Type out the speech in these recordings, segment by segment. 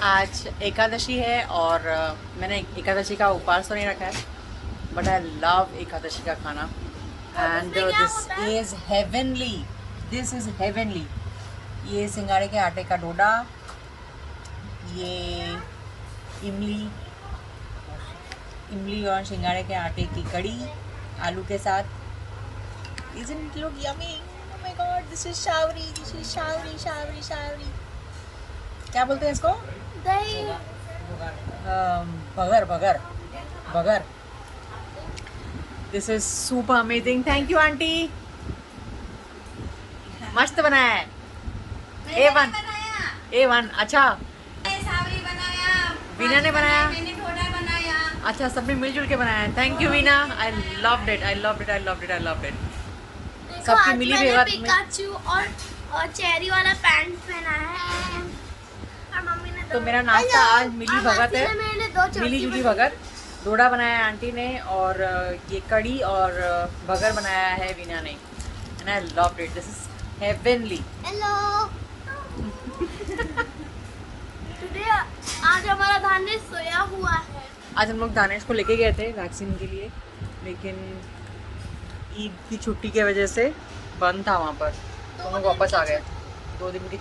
आज एकादशी है और मैंने एकादशी का उपवास तो नहीं रखा है, बट आई लव एकादशी का खाना and this is heavenly, this is heavenly. ये सिंगाड़े के आटे का डोडा, ये इमली और सिंगाड़े के आटे की कड़ी आलू के साथ। Isn't it look yummy? Oh my god, this is शावरी, this is शावरी। क्या बोलते हैं इसको? दही। बगर। This is super amazing. Thank you aunty. मस्त बनाया है। A1। अच्छा। सावरी बनाया। वीना ने बनाया। मैंने ढोडा बनाया। अच्छा, सबने मिलजुल के बनाया है। Thank you Veena. I loved it. सबकी मिली भेगत में पिकाचू और चेरी वाला पैंट पहना है और मम्मी ने तो मेरा नाश्ता आज मिली भगत है। मैंने दो मिली जुली भगत। डोडा बनाया है आंटी ने और ये कड़ी और बगर बनाया है वीना ने। And I loved it. This is heavenly. Hello. Today आज हमारा धानेश सोया हुआ है। आज हम लोग दानेश को लेके गए थे वैक्सीन के लिए, लेकिन ईद की छुट्टी की वजह से बंद था वहाँ पर, तो हम लोग वापस आ गए। 2 दिन की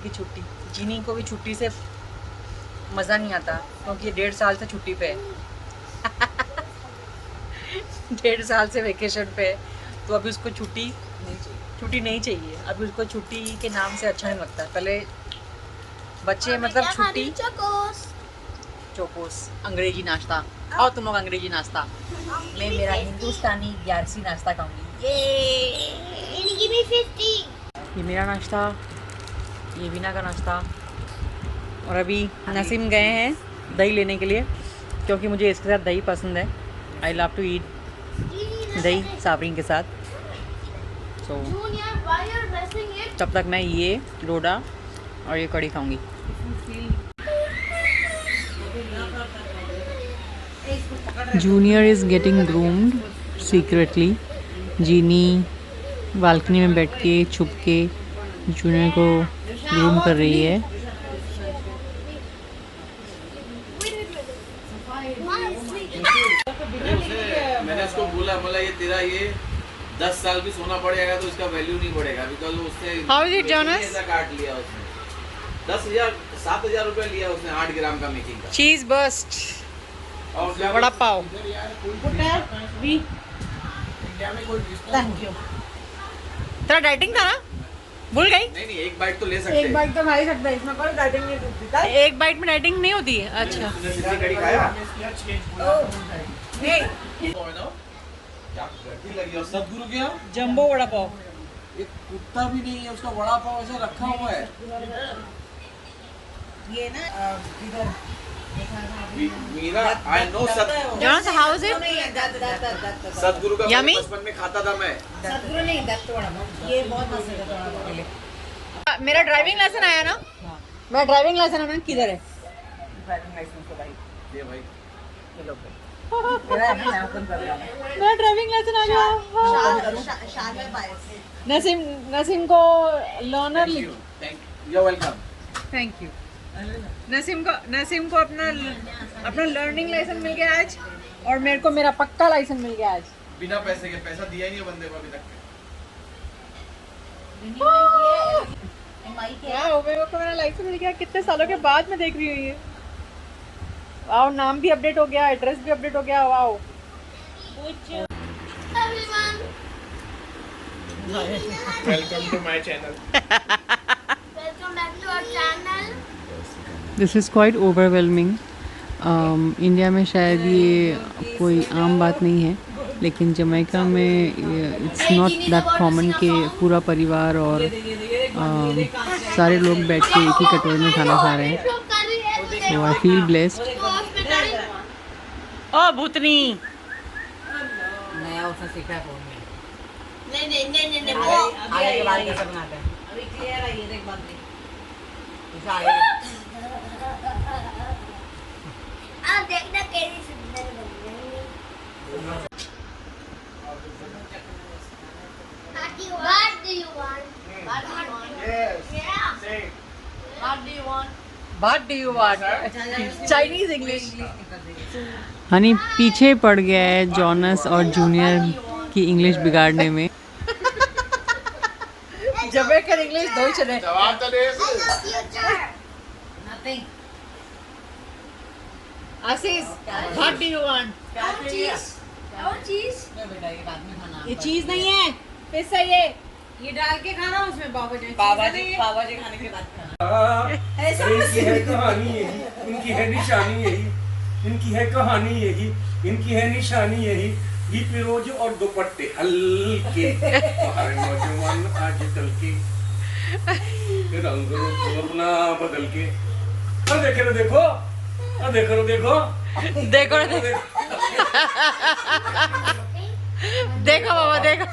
छुट्टी। जीनी को भी छुट्टी से मज़ा नहीं आता क्योंकि ये 1.5 साल से छुट्टी पे है। 1.5 साल से वेकेशन पे है, तो अभी उसको छुट्टी नहीं चाहिए। अभी उसको छुट्टी के नाम से अच्छा नहीं लगता। पहले बच्चे मतलब छुट्टी चोकोस अंग्रेजी नाश्ता खाओ तुम लोग। अंग्रेजी नाश्ता मैं मेरा हिंदुस्तानी ग्यारसी नाश्ता खाऊंगी। ये मेरा नाश्ता, ये वीना का नाश्ता। और अभी नसीम गए हैं दही लेने के लिए क्योंकि मुझे इसके साथ दही पसंद है। आई लव टू ईट दही सावरिन के साथ। सो तब तक मैं ये डोडा और ये कड़ी खाऊंगी। Junior is getting groomed secretly. जीनी बालकनी में बैठ के छुप के जूनियर को ग्रूम कर रही है। मैंने उसको बोला ये तेरा ये 10 साल भी सोना पड़ेगा तो इसका वैल्यू नहीं बढ़ेगा, बिकॉज उसने How is it, Jonas? ऐसा काट लिया उसने। 7,000 रुपया लिया उसने 8 ग्राम का मेकिंग का। चीज बस्ट और वड़ा पाव। Thank you. तेरा डाइटिंग था ना? भूल गई? नहीं एक बाइट तो ले सकते हैं। एक बाइट तो खा ही सकता है, इसमें कोई डाइटिंग नहीं होती। एक बाइट में डाइटिंग नहीं होती है। अच्छा सिद्धि कड़ी खाया? नहीं, सदगुरु क्या जंबो वड़ा पाव। एक कुत्ता भी नहीं है, उसका वड़ा पाव ऐसे रखा हुआ है। ये ना इधर Meera I know Jonas, how is it? सदगुरु का Yummy? बचपन में खाता था मैं। सदगुरु नहीं, दत्त वड़ा पाव। ये बहुत मस्त है वड़ा पाव के लिए। मेरा ड्राइविंग लाइसेंस आया ना? मेरा ड्राइविंग लाइसेंस आना किधर है? ड्राइविंग लाइसेंस तो भाई ये भाई ये लो भाई। मेरा अभी नाम कर रहा है। मेरा ड्राइविंग लाइसेंस आ गया। नसीम को लर्नर लिख। Thank you welcome. Thank you. Naseem को अपना लर्निंग लाइसेंस मिल गया आज, और मेरे को मेरा पक्का लाइसेंस मिल गया आज। बिना पैसे के, पैसा दिया ही नहीं बंदे को अभी तक। वाओ, मेरे को मेरा लाइसेंस मिल गया। कितने सालों के बाद मैं देख रही हूँ ये। वाओ, नाम भी अपडेट हो गया, एड्रेस भी अपडेट हो गया। Wow. Welcome to my channel. Welcome back to our channel. This is quite overwhelming. India में शायद ये कोई आम बात नहीं है, लेकिन जमैका में इट्स नॉट दैट कॉमन कि पूरा परिवार और सारे लोग बैठ के एक ही कटोरे में खाना खा रहे हैं। सो आई फील ब्लेस्ड। ओ भूतनी नया उसने सीखा है फोन में। नहीं वो आगे के बारे में कैसे बनाते हैं अभी क्लियर है। ये देख बात नहीं देखना कैसी सुंदर बन गई। What do you want? Yes. Yeah. Say. What do you want? Chinese English. Honey पीछे पड़ गया है जॉनस और जूनियर की इंग्लिश बिगाड़ने में। जमैकन इंग्लिश दो चले। जवाब तो दे। Nothing. Ashish, what do you want? चीज। ये चीज नहीं है, फिश है ये डाल के खाना उसमें पावा जी खाने के बाद खाना। इनकी है कहानी यही, इनकी है निशानी यही, इनकी है कहानी यही, इनकी है निशानी यही। ये फिरोज और दुपट्टे हल्के, हमारे नौजवान आजकल के रंग रूप अपना बदल के। देखो देखो, देखो देखो, देखो देखो बाबा देखो।